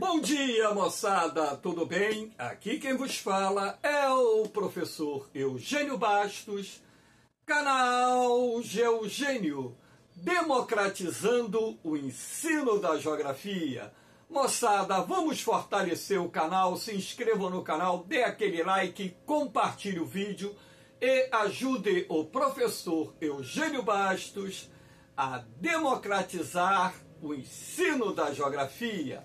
Bom dia, moçada, tudo bem? Aqui quem vos fala é o professor Eugênio Bastos, canal Geogênio, democratizando o ensino da geografia. Moçada, vamos fortalecer o canal, se inscrevam no canal, dê aquele like, compartilhe o vídeo e ajude o professor Eugênio Bastos a democratizar o ensino da geografia.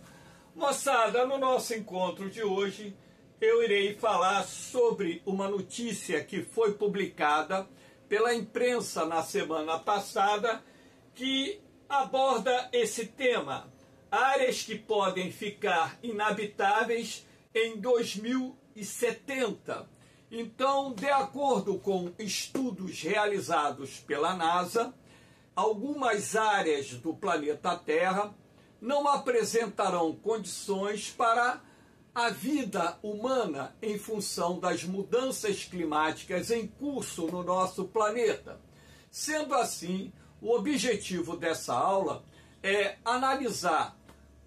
Moçada, no nosso encontro de hoje, eu irei falar sobre uma notícia que foi publicada pela imprensa na semana passada, que aborda esse tema: áreas que podem ficar inabitáveis em 2070. Então, de acordo com estudos realizados pela NASA, algumas áreas do planeta Terra não apresentarão condições para a vida humana em função das mudanças climáticas em curso no nosso planeta. Sendo assim, o objetivo dessa aula é analisar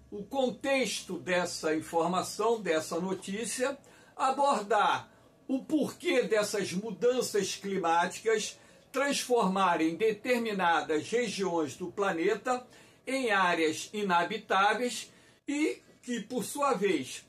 o contexto dessa informação, dessa notícia, abordar o porquê dessas mudanças climáticas transformarem determinadas regiões do planeta em áreas inabitáveis e que, por sua vez,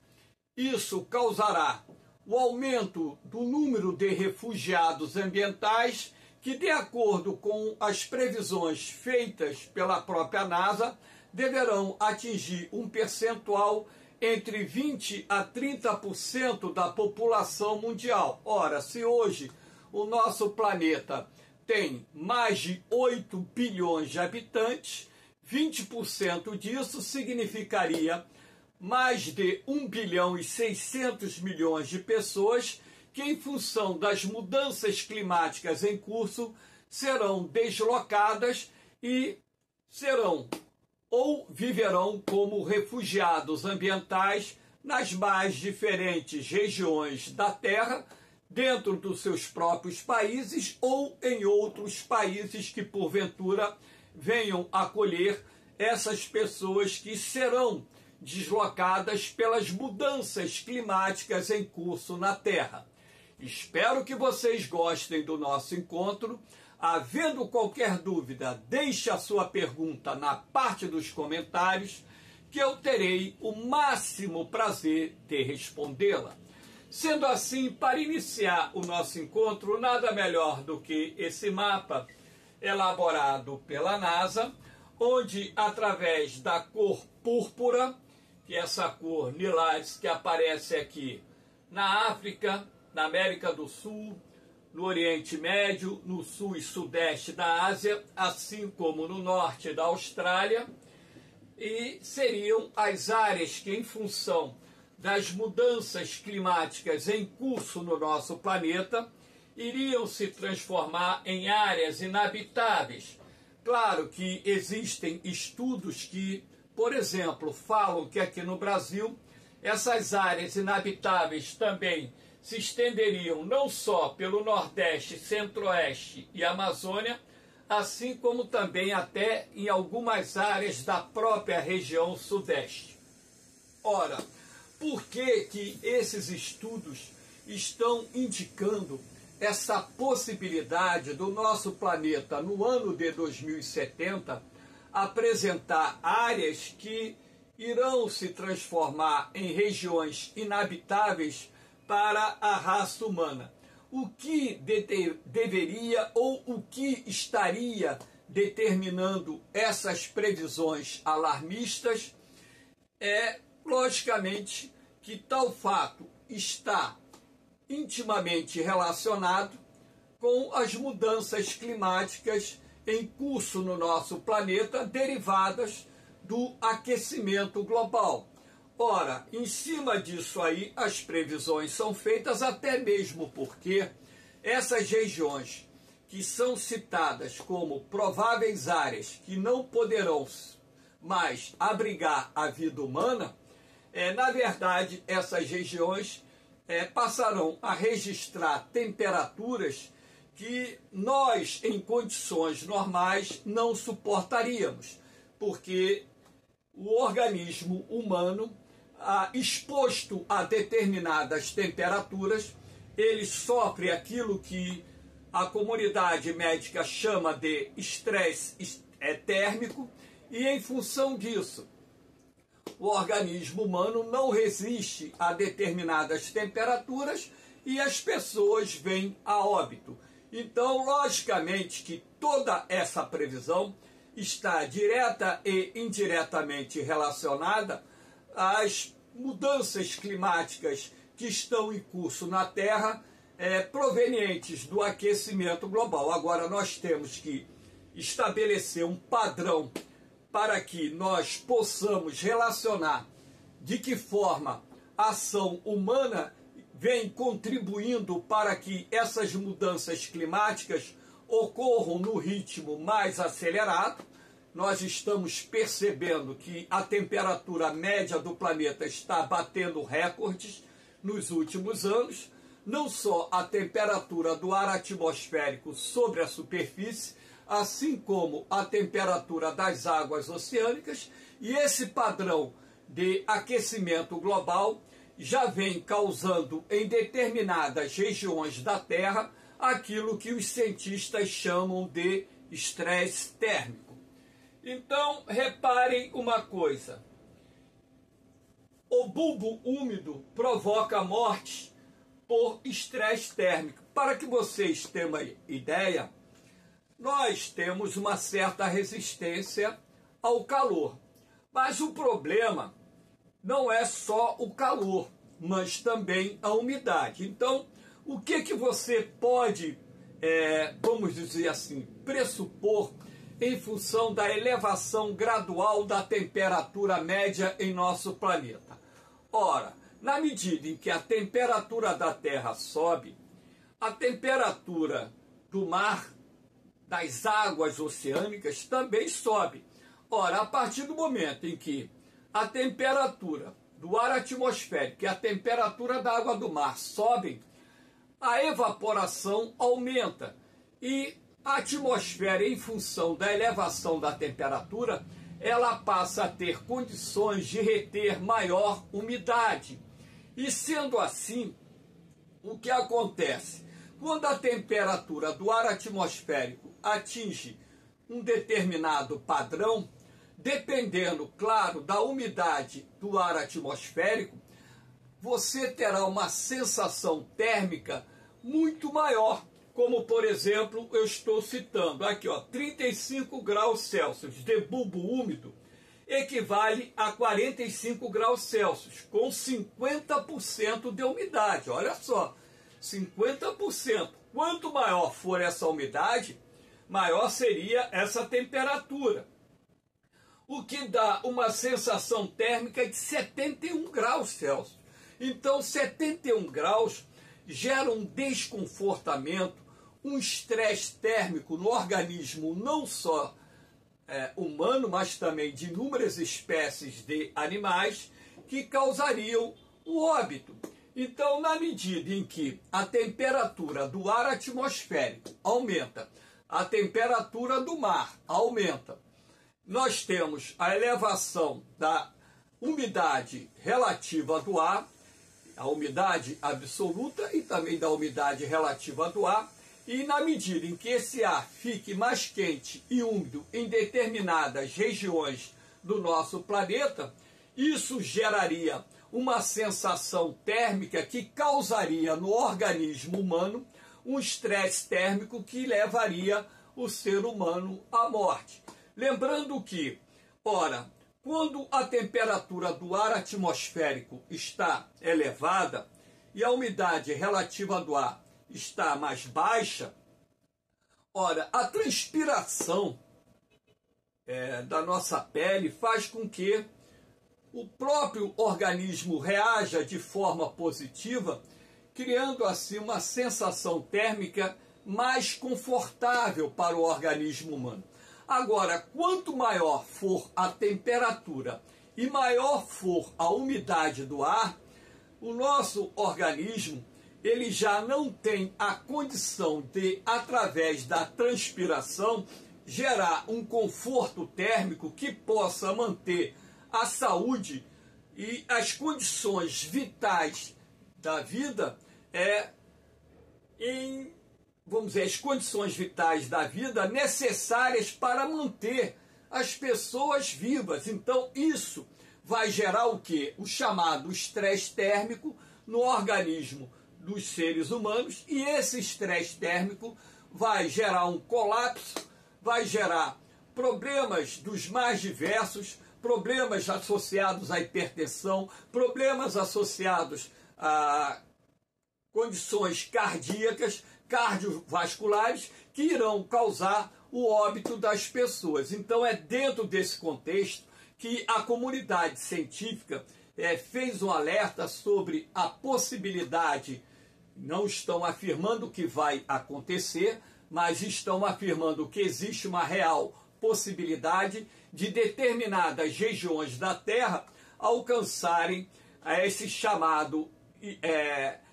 isso causará o aumento do número de refugiados ambientais que, de acordo com as previsões feitas pela própria NASA, deverão atingir um percentual entre 20% a 30% da população mundial. Ora, se hoje o nosso planeta tem mais de 8 bilhões de habitantes, 20% disso significaria mais de 1 bilhão e 600 milhões de pessoas que, em função das mudanças climáticas em curso, serão deslocadas e serão ou viverão como refugiados ambientais nas mais diferentes regiões da Terra, dentro dos seus próprios países ou em outros países que, porventura, venham acolher essas pessoas que serão deslocadas pelas mudanças climáticas em curso na Terra. Espero que vocês gostem do nosso encontro. Havendo qualquer dúvida, deixe a sua pergunta na parte dos comentários, que eu terei o máximo prazer de respondê-la. Sendo assim, para iniciar o nosso encontro, nada melhor do que esse mapa elaborado pela NASA, onde, através da cor púrpura, que é essa cor lilás que aparece aqui na África, na América do Sul, no Oriente Médio, no sul e sudeste da Ásia, assim como no norte da Austrália, e seriam as áreas que, em função das mudanças climáticas em curso no nosso planeta, iriam se transformar em áreas inabitáveis. Claro que existem estudos que, por exemplo, falam que aqui no Brasil essas áreas inabitáveis também se estenderiam não só pelo Nordeste, Centro-Oeste e Amazônia, assim como também até em algumas áreas da própria região Sudeste. Ora, por que esses estudos estão indicando essa possibilidade do nosso planeta, no ano de 2070, apresentar áreas que irão se transformar em regiões inabitáveis para a raça humana? O que deveria ou o que estaria determinando essas previsões alarmistas é, logicamente, que tal fato está intimamente relacionado com as mudanças climáticas em curso no nosso planeta, derivadas do aquecimento global. Ora, em cima disso aí, as previsões são feitas, até mesmo porque essas regiões que são citadas como prováveis áreas que não poderão mais abrigar a vida humana, na verdade, essas regiões passarão a registrar temperaturas que nós, em condições normais, não suportaríamos, porque o organismo humano exposto a determinadas temperaturas, ele sofre aquilo que a comunidade médica chama de estresse térmico, e em função disso, o organismo humano não resiste a determinadas temperaturas e as pessoas vêm a óbito. Então, logicamente que toda essa previsão está direta e indiretamente relacionada às mudanças climáticas que estão em curso na Terra, provenientes do aquecimento global. Agora, nós temos que estabelecer um padrão para que nós possamos relacionar de que forma a ação humana vem contribuindo para que essas mudanças climáticas ocorram no ritmo mais acelerado. Nós estamos percebendo que a temperatura média do planeta está batendo recordes nos últimos anos, não só a temperatura do ar atmosférico sobre a superfície, assim como a temperatura das águas oceânicas, e esse padrão de aquecimento global já vem causando em determinadas regiões da Terra aquilo que os cientistas chamam de estresse térmico. Então, reparem uma coisa: o bulbo úmido provoca morte por estresse térmico. Para que vocês tenham uma ideia, nós temos uma certa resistência ao calor. Mas o problema não é só o calor, mas também a umidade. Então, o que você pode, vamos dizer assim, pressupor em função da elevação gradual da temperatura média em nosso planeta? Ora, na medida em que a temperatura da Terra sobe, a temperatura do mar, das águas oceânicas, também sobe. Ora, a partir do momento em que a temperatura do ar atmosférico e a temperatura da água do mar sobem, a evaporação aumenta e a atmosfera, em função da elevação da temperatura, ela passa a ter condições de reter maior umidade. E sendo assim, o que acontece? Quando a temperatura do ar atmosférico atinge um determinado padrão, dependendo, claro, da umidade do ar atmosférico, você terá uma sensação térmica muito maior, como, por exemplo, eu estou citando aqui, 35 graus Celsius de bulbo úmido equivale a 45 graus Celsius, com 50% de umidade. Olha só, 50%. Quanto maior for essa umidade, maior seria essa temperatura, o que dá uma sensação térmica de 71 graus Celsius. Então, 71 graus gera um desconfortamento, um estresse térmico no organismo, não só humano, mas também de inúmeras espécies de animais, que causariam o óbito. Então, na medida em que a temperatura do ar atmosférico aumenta, a temperatura do mar aumenta, nós temos a elevação da umidade relativa do ar, a umidade absoluta e também da umidade relativa do ar, e na medida em que esse ar fique mais quente e úmido em determinadas regiões do nosso planeta, isso geraria uma sensação térmica que causaria no organismo humano um estresse térmico que levaria o ser humano à morte. Lembrando que, ora, quando a temperatura do ar atmosférico está elevada e a umidade relativa do ar está mais baixa, ora, a transpiração da nossa pele faz com que o próprio organismo reaja de forma positiva, criando assim uma sensação térmica mais confortável para o organismo humano. Agora, quanto maior for a temperatura e maior for a umidade do ar, o nosso organismo ele já não tem a condição de, através da transpiração, gerar um conforto térmico que possa manter a saúde E as condições vitais da vida vamos dizer, as condições vitais da vida necessárias para manter as pessoas vivas. Então, isso vai gerar o quê? O chamado estresse térmico no organismo dos seres humanos, e esse estresse térmico vai gerar um colapso, vai gerar problemas dos mais diversos, problemas associados à hipertensão, problemas associados a condições cardíacas, cardiovasculares, que irão causar o óbito das pessoas. Então é dentro desse contexto que a comunidade científica fez um alerta sobre a possibilidade, não estão afirmando que vai acontecer, mas estão afirmando que existe uma real possibilidade de determinadas regiões da Terra alcançarem esse chamado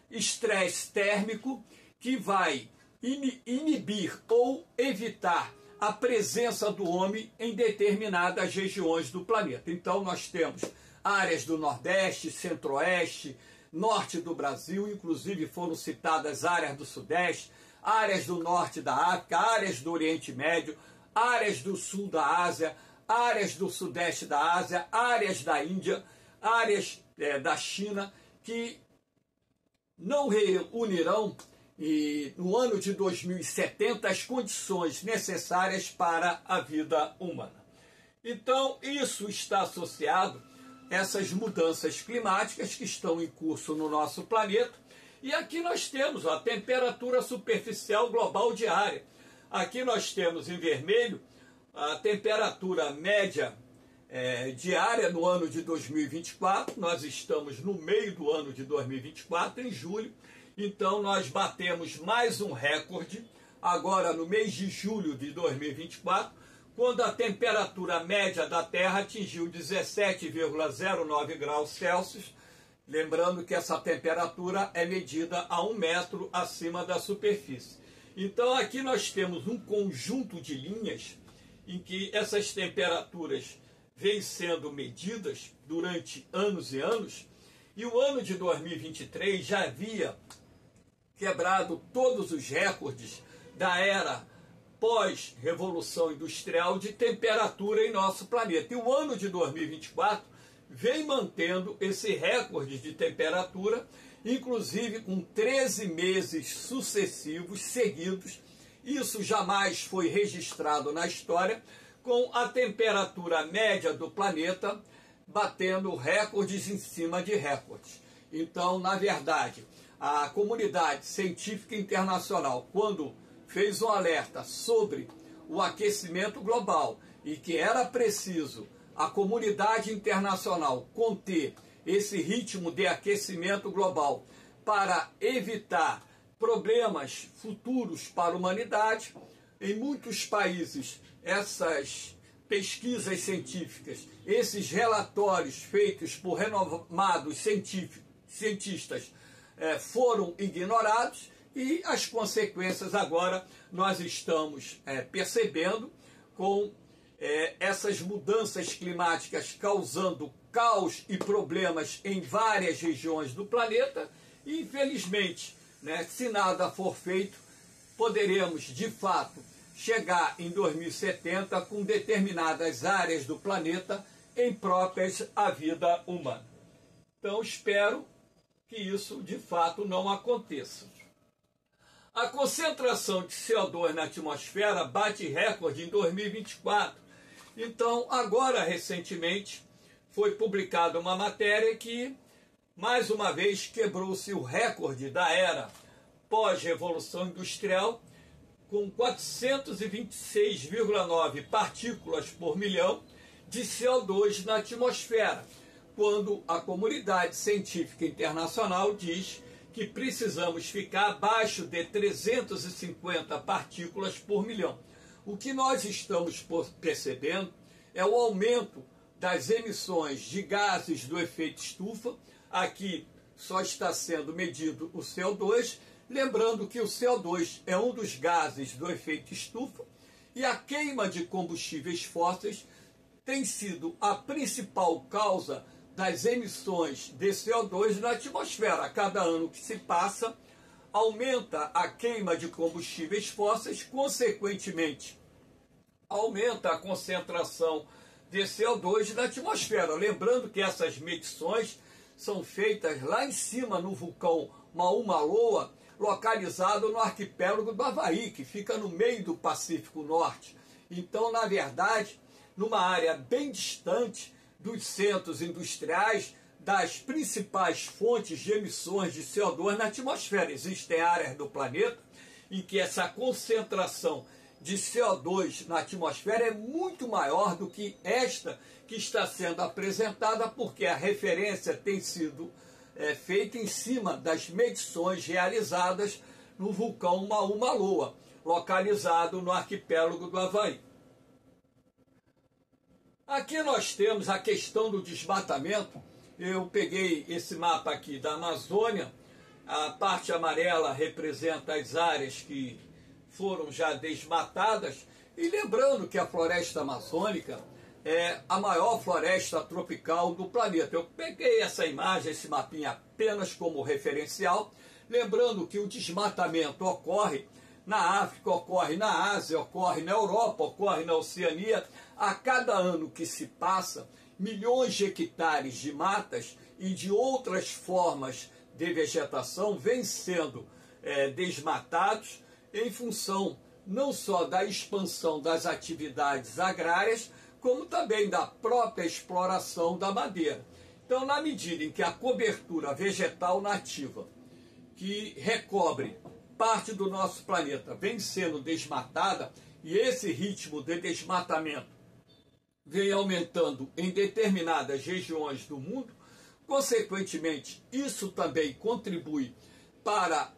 estresse térmico, que vai inibir ou evitar a presença do homem em determinadas regiões do planeta. Então nós temos áreas do Nordeste, Centro-Oeste, Norte do Brasil, inclusive foram citadas áreas do Sudeste, áreas do Norte da África, áreas do Oriente Médio, áreas do Sul da Ásia, áreas do Sudeste da Ásia, áreas da Índia, áreas da China, que não reunirão no ano de 2070 as condições necessárias para a vida humana. Então, isso está associado a essas mudanças climáticas que estão em curso no nosso planeta. E aqui nós temos a temperatura superficial global diária. Aqui nós temos em vermelho a temperatura média diária no ano de 2024. Nós estamos no meio do ano de 2024, em julho. Então nós batemos mais um recorde agora no mês de julho de 2024, quando a temperatura média da Terra atingiu 17,09 graus Celsius. Lembrando que essa temperatura é medida a 1 metro acima da superfície. Então aqui nós temos um conjunto de linhas em que essas temperaturas vêm sendo medidas durante anos e anos, e o ano de 2023 já havia quebrado todos os recordes da era pós-revolução industrial de temperatura em nosso planeta. E o ano de 2024 vem mantendo esse recorde de temperatura, inclusive com 13 meses sucessivos, seguidos. Isso jamais foi registrado na história, com a temperatura média do planeta batendo recordes em cima de recordes. Então, na verdade, a comunidade científica internacional, quando fez um alerta sobre o aquecimento global e que era preciso a comunidade internacional conter esse ritmo de aquecimento global para evitar problemas futuros para a humanidade, em muitos países essas pesquisas científicas, esses relatórios feitos por renomados cientistas foram ignorados, e as consequências agora nós estamos percebendo com essas mudanças climáticas causando caos e problemas em várias regiões do planeta. E infelizmente, se nada for feito, poderemos de fato chegar em 2070 com determinadas áreas do planeta impróprias à vida humana. Então espero que isso de fato não aconteça. A concentração de CO2 na atmosfera bate recorde em 2024. Então, agora, recentemente, foi publicada uma matéria que, mais uma vez, quebrou-se o recorde da era pós-revolução industrial, com 426,9 partículas por milhão de CO2 na atmosfera, quando a comunidade científica internacional diz que precisamos ficar abaixo de 350 partículas por milhão. O que nós estamos percebendo é o aumento das emissões de gases do efeito estufa. Aqui só está sendo medido o CO2, lembrando que o CO2 é um dos gases do efeito estufa, e a queima de combustíveis fósseis tem sido a principal causa das emissões de CO2 na atmosfera. A cada ano que se passa, aumenta a queima de combustíveis fósseis, consequentemente, aumenta a concentração de CO2 na atmosfera. Lembrando que essas medições são feitas lá em cima no vulcão Mauna Loa, localizado no arquipélago do Havaí, que fica no meio do Pacífico Norte. Então, na verdade, numa área bem distante dos centros industriais, das principais fontes de emissões de CO2 na atmosfera. Existem áreas do planeta em que essa concentração de CO2 na atmosfera é muito maior do que esta que está sendo apresentada, porque a referência tem sido feita em cima das medições realizadas no vulcão Mauna Loa, localizado no arquipélago do Havaí. Aqui nós temos a questão do desmatamento. Eu peguei esse mapa aqui da Amazônia, a parte amarela representa as áreas que foram já desmatadas, e lembrando que a floresta amazônica é a maior floresta tropical do planeta. Eu peguei essa imagem, esse mapinha apenas como referencial, lembrando que o desmatamento ocorre na África, ocorre na Ásia, ocorre na Europa, ocorre na Oceania. A cada ano que se passa, milhões de hectares de matas e de outras formas de vegetação vêm sendo desmatados em função não só da expansão das atividades agrárias, como também da própria exploração da madeira. Então, na medida em que a cobertura vegetal nativa, que recobre parte do nosso planeta, vem sendo desmatada, e esse ritmo de desmatamento vem aumentando em determinadas regiões do mundo, consequentemente, isso também contribui para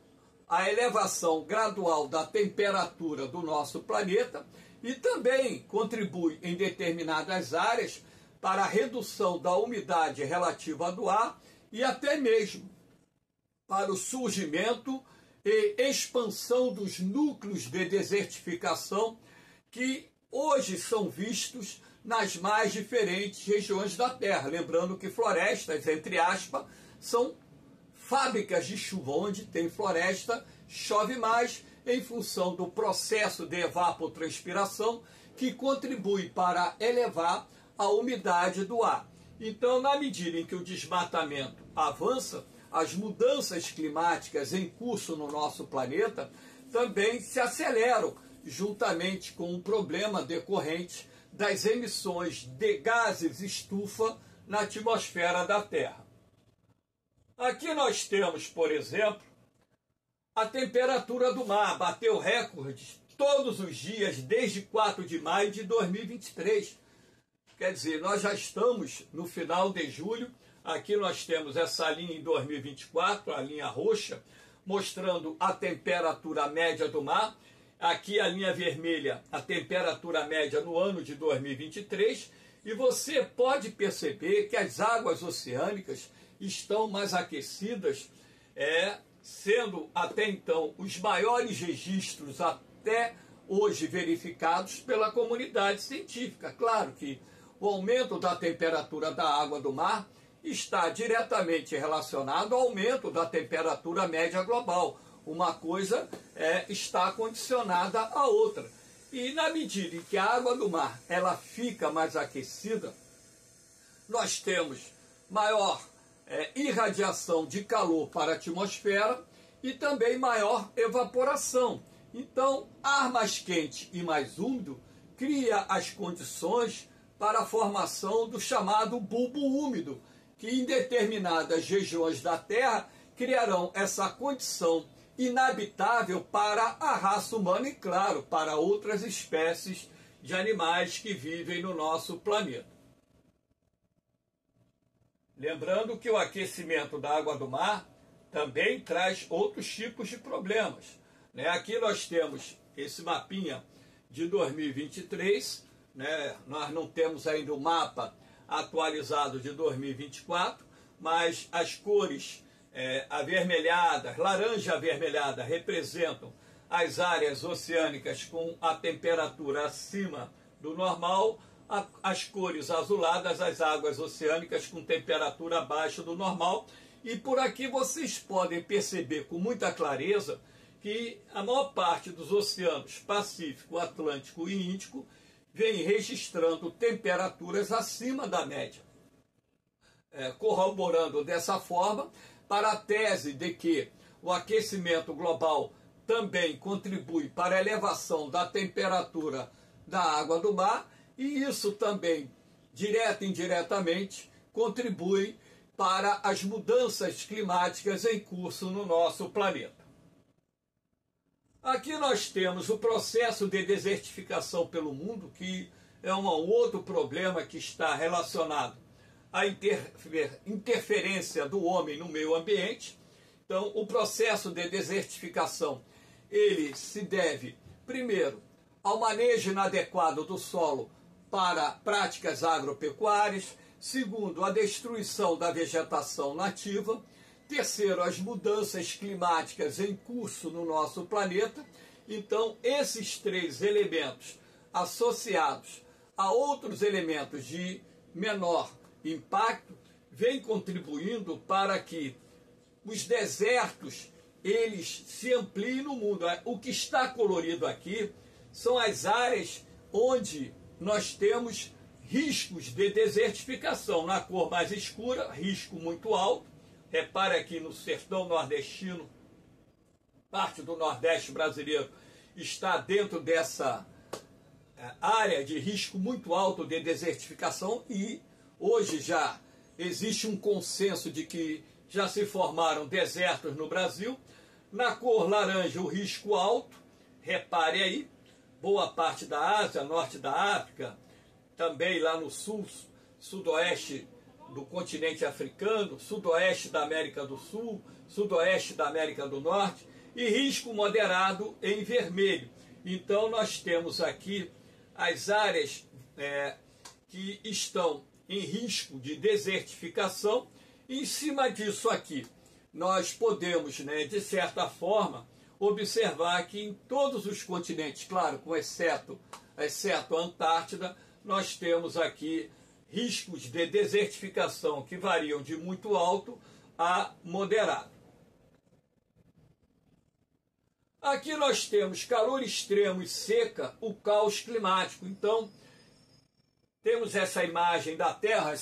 a elevação gradual da temperatura do nosso planeta e também contribui em determinadas áreas para a redução da umidade relativa do ar e até mesmo para o surgimento e expansão dos núcleos de desertificação que hoje são vistos nas mais diferentes regiões da Terra. Lembrando que florestas, entre aspas, são fábricas de chuva. Onde tem floresta, chove mais em função do processo de evapotranspiração que contribui para elevar a umidade do ar. Então, na medida em que o desmatamento avança, as mudanças climáticas em curso no nosso planeta também se aceleram, juntamente com o problema decorrente das emissões de gases estufa na atmosfera da Terra. Aqui nós temos, por exemplo, a temperatura do mar. Bateu recordes todos os dias desde 4 de maio de 2023. Quer dizer, nós já estamos no final de julho. Aqui nós temos essa linha em 2024, a linha roxa, mostrando a temperatura média do mar. Aqui a linha vermelha, a temperatura média no ano de 2023. E você pode perceber que as águas oceânicas estão mais aquecidas, sendo até então os maiores registros até hoje verificados pela comunidade científica. Claro que o aumento da temperatura da água do mar está diretamente relacionado ao aumento da temperatura média global. Uma coisa está condicionada à outra. E na medida em que a água do mar ela fica mais aquecida, nós temos maior irradiação de calor para a atmosfera e também maior evaporação. Então, ar mais quente e mais úmido cria as condições para a formação do chamado bulbo úmido, que em determinadas regiões da Terra criarão essa condição inabitável para a raça humana e, claro, para outras espécies de animais que vivem no nosso planeta. Lembrando que o aquecimento da água do mar também traz outros tipos de problemas. Aqui nós temos esse mapinha de 2023, nós não temos ainda o mapa atualizado de 2024, mas as cores avermelhadas, laranja avermelhada, representam as áreas oceânicas com a temperatura acima do normal, as cores azuladas, as águas oceânicas com temperatura abaixo do normal. E por aqui vocês podem perceber com muita clareza que a maior parte dos oceanos Pacífico, Atlântico e Índico vem registrando temperaturas acima da média, corroborando dessa forma para a tese de que o aquecimento global também contribui para a elevação da temperatura da água do mar, e isso também, direta e indiretamente, contribui para as mudanças climáticas em curso no nosso planeta. Aqui nós temos o processo de desertificação pelo mundo, que é um outro problema que está relacionado à interferência do homem no meio ambiente. Então, o processo de desertificação, ele se deve, primeiro, ao manejo inadequado do solo para práticas agropecuárias, segundo, a destruição da vegetação nativa, terceiro, as mudanças climáticas em curso no nosso planeta. Então, esses três elementos associados a outros elementos de menor impacto vêm contribuindo para que os desertos eles se ampliem no mundo. O que está colorido aqui são as áreas onde nós temos riscos de desertificação. Na cor mais escura, risco muito alto. Repare aqui no sertão nordestino, parte do Nordeste brasileiro está dentro dessa área de risco muito alto de desertificação, e hoje já existe um consenso de que já se formaram desertos no Brasil. Na cor laranja, o risco alto, repare aí, boa parte da Ásia, norte da África, também lá no sul, sudoeste do continente africano, sudoeste da América do Sul, sudoeste da América do Norte, e risco moderado em vermelho. Então nós temos aqui as áreas que estão em risco de desertificação. Em cima disso aqui, nós podemos, de certa forma, observar que em todos os continentes, claro, com exceto a Antártida, nós temos aqui riscos de desertificação que variam de muito alto a moderado. Aqui nós temos calor extremo e seca, o caos climático. Então, temos essa imagem da Terra,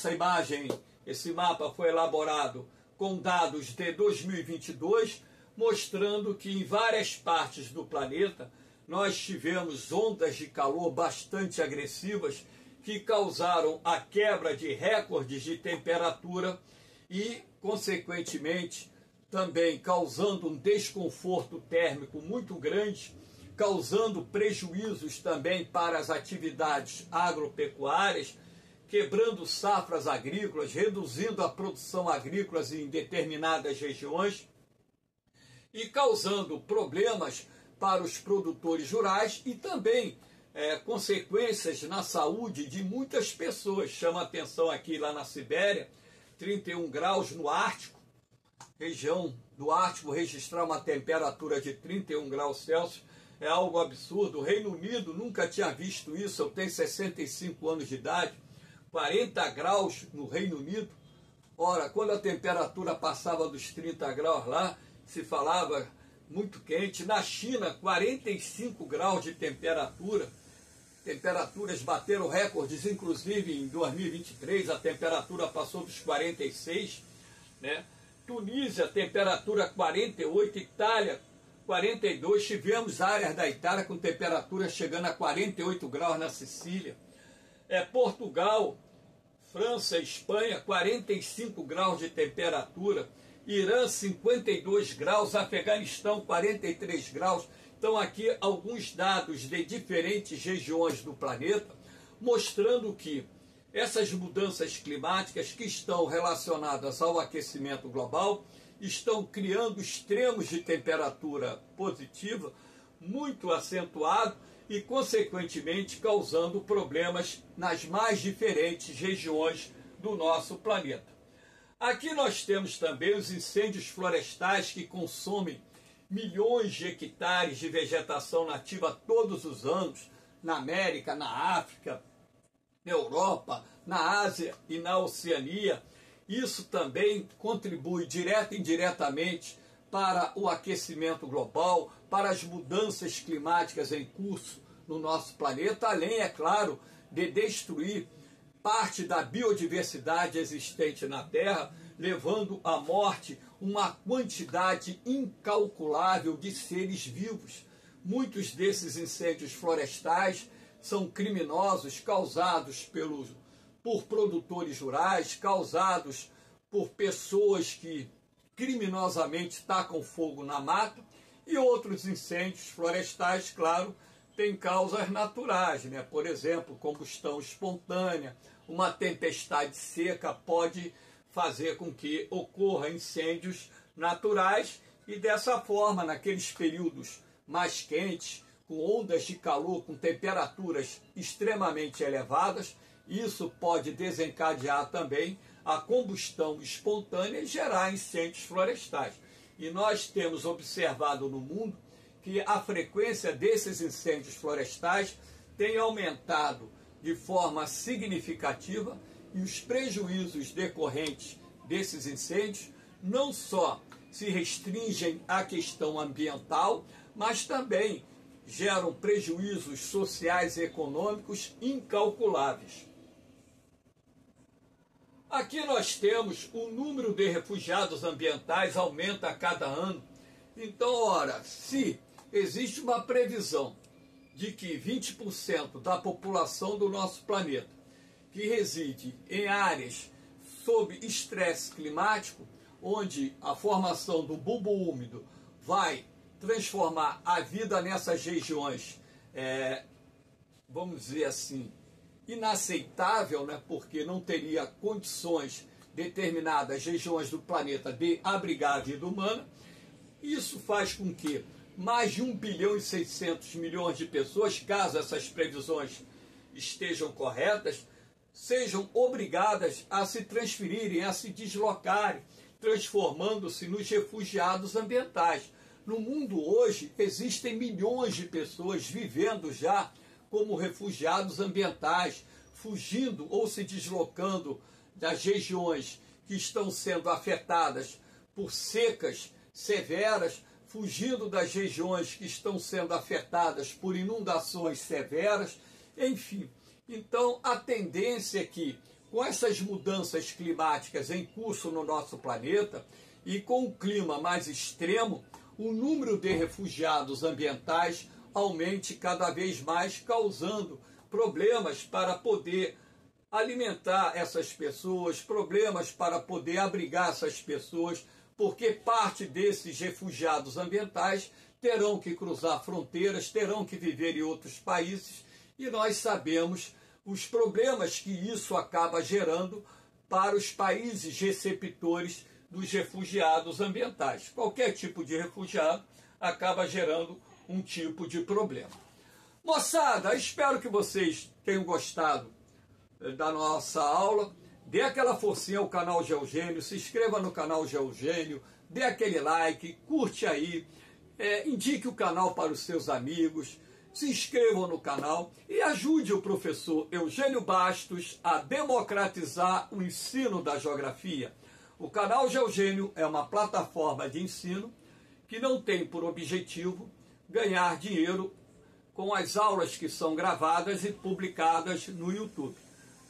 esse mapa foi elaborado com dados de 2022, mostrando que em várias partes do planeta nós tivemos ondas de calor bastante agressivas que causaram a quebra de recordes de temperatura e, consequentemente, também causando um desconforto térmico muito grande, causando prejuízos também para as atividades agropecuárias, quebrando safras agrícolas, reduzindo a produção agrícola em determinadas regiões e causando problemas para os produtores rurais e também consequências na saúde de muitas pessoas. Chama atenção aqui lá na Sibéria, 31 graus no Ártico, região do Ártico registrar uma temperatura de 31 graus Celsius é algo absurdo. O Reino Unido nunca tinha visto isso, eu tenho 65 anos de idade, 40 graus no Reino Unido. Ora, quando a temperatura passava dos 30 graus lá, se falava muito quente. Na China, 45 graus de temperatura. Temperaturas bateram recordes, inclusive em 2023, a temperatura passou dos 46, Tunísia, temperatura 48, Itália, 42, tivemos áreas da Itália com temperatura chegando a 48 graus na Sicília. Portugal, França, Espanha, 45 graus de temperatura. Irã, 52 graus, Afeganistão, 43 graus. Então aqui alguns dados de diferentes regiões do planeta, mostrando que essas mudanças climáticas que estão relacionadas ao aquecimento global estão criando extremos de temperatura positiva muito acentuados e, consequentemente, causando problemas nas mais diferentes regiões do nosso planeta. Aqui nós temos também os incêndios florestais que consomem milhões de hectares de vegetação nativa todos os anos, na América, na África, na Europa, na Ásia e na Oceania. Isso também contribui direta e indiretamente para o aquecimento global, para as mudanças climáticas em curso no nosso planeta, além, é claro, de destruir parte da biodiversidade existente na Terra, levando à morte uma quantidade incalculável de seres vivos. Muitos desses incêndios florestais são criminosos, causados por produtores rurais, causados por pessoas que criminosamente tacam fogo na mata, e outros incêndios florestais, claro, têm causas naturais, né? Por exemplo, combustão espontânea, uma tempestade seca pode fazer com que ocorra incêndios naturais, e dessa forma, naqueles períodos mais quentes, com ondas de calor, com temperaturas extremamente elevadas, isso pode desencadear também a combustão espontânea e gerar incêndios florestais. E nós temos observado no mundo que a frequência desses incêndios florestais tem aumentado de forma significativa, e os prejuízos decorrentes desses incêndios não só se restringem à questão ambiental, mas também geram prejuízos sociais e econômicos incalculáveis. Aqui nós temos o número de refugiados ambientais aumenta a cada ano. Então, ora, se existe uma previsão de que 20% da população do nosso planeta que reside em áreas sob estresse climático, onde a formação do bulbo úmido vai transformar a vida nessas regiões, vamos dizer assim, inaceitável, né? Porque não teria condições determinadas regiões do planeta de abrigar a vida humana. Isso faz com que mais de 1 bilhão e 600 milhões de pessoas, caso essas previsões estejam corretas, sejam obrigadas a se transferirem, a se deslocarem, transformando-se nos refugiados ambientais. No mundo hoje, existem milhões de pessoas vivendo já como refugiados ambientais, fugindo ou se deslocando das regiões que estão sendo afetadas por secas severas, fugindo das regiões que estão sendo afetadas por inundações severas, enfim. Então, a tendência é que, com essas mudanças climáticas em curso no nosso planeta e com o clima mais extremo, o número de refugiados ambientais aumente cada vez mais, causando problemas para poder alimentar essas pessoas, problemas para poder abrigar essas pessoas, porque parte desses refugiados ambientais terão que cruzar fronteiras, terão que viver em outros países, e nós sabemos os problemas que isso acaba gerando para os países receptores dos refugiados ambientais. Qualquer tipo de refugiado acaba gerando um tipo de problema. Moçada, espero que vocês tenham gostado da nossa aula. Dê aquela forcinha ao canal Geogênio, se inscreva no canal Geogênio, dê aquele like, curte aí, indique o canal para os seus amigos, se inscrevam no canal e ajude o professor Eugênio Bastos a democratizar o ensino da geografia. O canal Geogênio é uma plataforma de ensino que não tem por objetivo ganhar dinheiro com as aulas que são gravadas e publicadas no YouTube.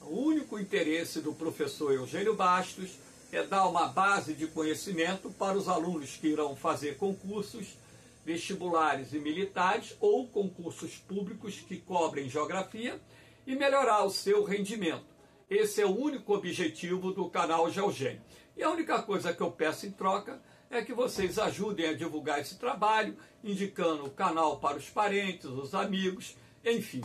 O único interesse do professor Eugênio Bastos é dar uma base de conhecimento para os alunos que irão fazer concursos vestibulares e militares ou concursos públicos que cobrem geografia e melhorar o seu rendimento. Esse é o único objetivo do canal Geogênio. E a única coisa que eu peço em troca é que vocês ajudem a divulgar esse trabalho, indicando o canal para os parentes, os amigos, enfim.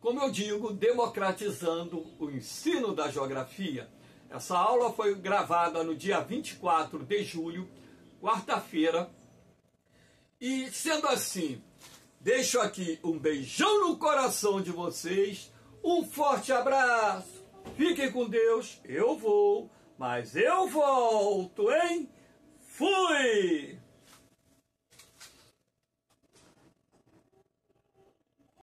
Como eu digo, democratizando o ensino da geografia. Essa aula foi gravada no dia 24 de julho, quarta-feira. E sendo assim, deixo aqui um beijão no coração de vocês, um forte abraço, fiquem com Deus, eu vou, mas eu volto, hein? Fui!